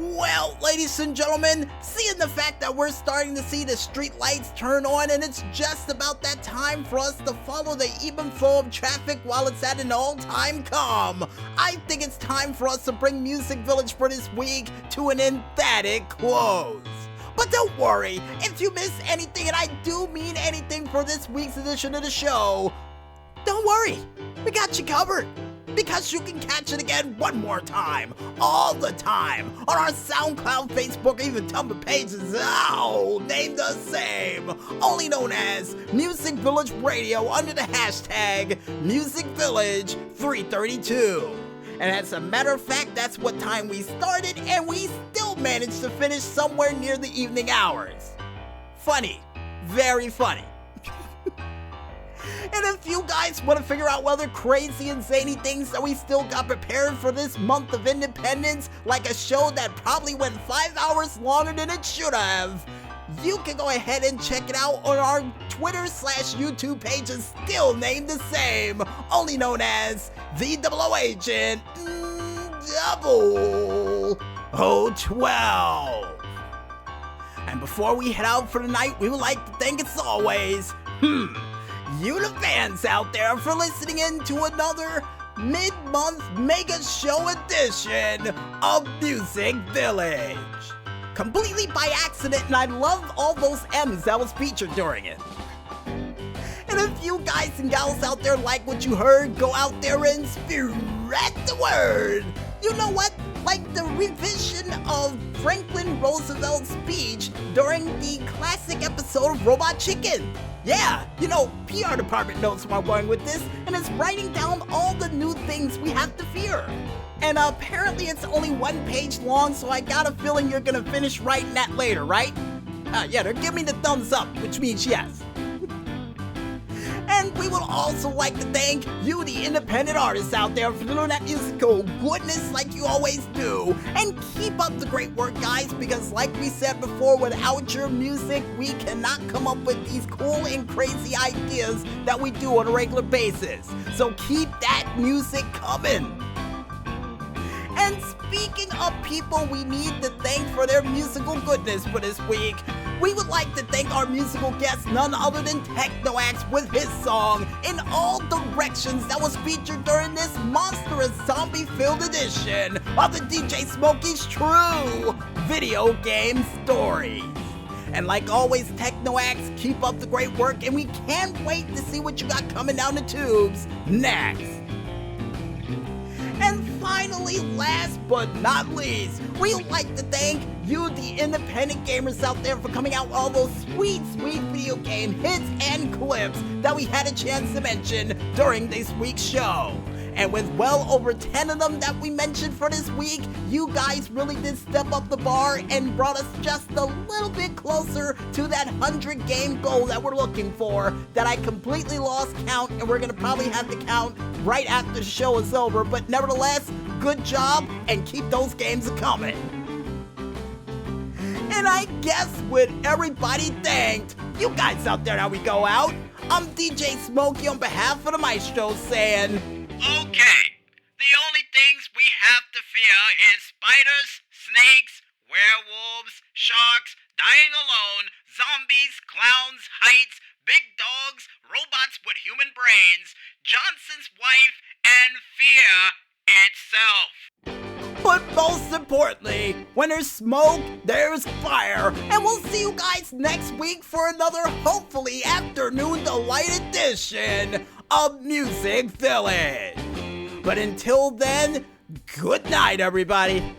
Well, ladies and gentlemen, seeing the fact that we're starting to see the street lights turn on and it's just about that time for us to follow the even flow of traffic while it's at an all-time calm, I think it's time for us to bring Music Village for this week to an emphatic close. But don't worry, if you miss anything, and I do mean anything for this week's edition of the show, don't worry, we got you covered. Because you can catch it again one more time, all the time, on our SoundCloud, Facebook, even Tumblr pages, named the same, only known as MusicVillageRadio under the hashtag MusicVillage332. And as a matter of fact, that's what time we started, and we still managed to finish somewhere near the evening hours. Funny. Very funny. And if you guys want to figure out other crazy and zany things that we still got prepared for this month of independence, like a show that probably went 5 hours longer than it should have, you can go ahead and check it out on our Twitter/YouTube pages, still named the same, only known as the Double Agent 0012. And before we head out for the night, we would like to thank, as always, you the fans out there for listening in to another mid-month mega show edition of Music Village. Completely by accident, and I love all those M's that was featured during it. And if you guys and gals out there like what you heard, go out there and spread the word. You know what? Like the revision of Franklin Roosevelt's speech during the classic episode of Robot Chicken. Yeah, PR department knows where I'm going with this, and it's writing down all the new things we have to fear. And apparently it's only 1 page long, so I got a feeling you're gonna finish writing that later, right? Yeah, they're giving me the thumbs up, which means yes. And we would also like to thank you, the independent artists out there, for doing that musical goodness like you always do. And keep up the great work, guys, because like we said before, without your music, we cannot come up with these cool and crazy ideas that we do on a regular basis. So keep that music coming. And speaking of people we need to thank for their musical goodness for this week, we would like to thank our musical guest, none other than Technoax, with his song In All Directions that was featured during this monstrous zombie-filled edition of the DJ Smokey's True Video Game Stories. And like always, Technoax, keep up the great work, and we can't wait to see what you got coming down the tubes next. And finally, last but not least, we would like to thank you, the independent gamers out there, for coming out with all those sweet video game hits and clips that we had a chance to mention during this week's show. And with well over 10 of them that we mentioned for this week, you guys really did step up the bar and brought us just a little bit closer to that 100 game goal that we're looking for, that I completely lost count, and we're gonna probably have to count right after the show is over. But nevertheless, good job, and keep those games coming. And I guess with everybody thanked, you guys out there, now we go out. I'm DJ Smokey on behalf of the Maestro saying, okay, the only things we have to fear is spiders, snakes, werewolves, sharks, dying alone, zombies, clowns, heights, big dogs, robots with human brains, Johnson's wife, and fear itself. But most importantly, when there's smoke, there's fire. And we'll see you guys next week for another, hopefully, afternoon delight edition of Music Village. But until then, good night, everybody.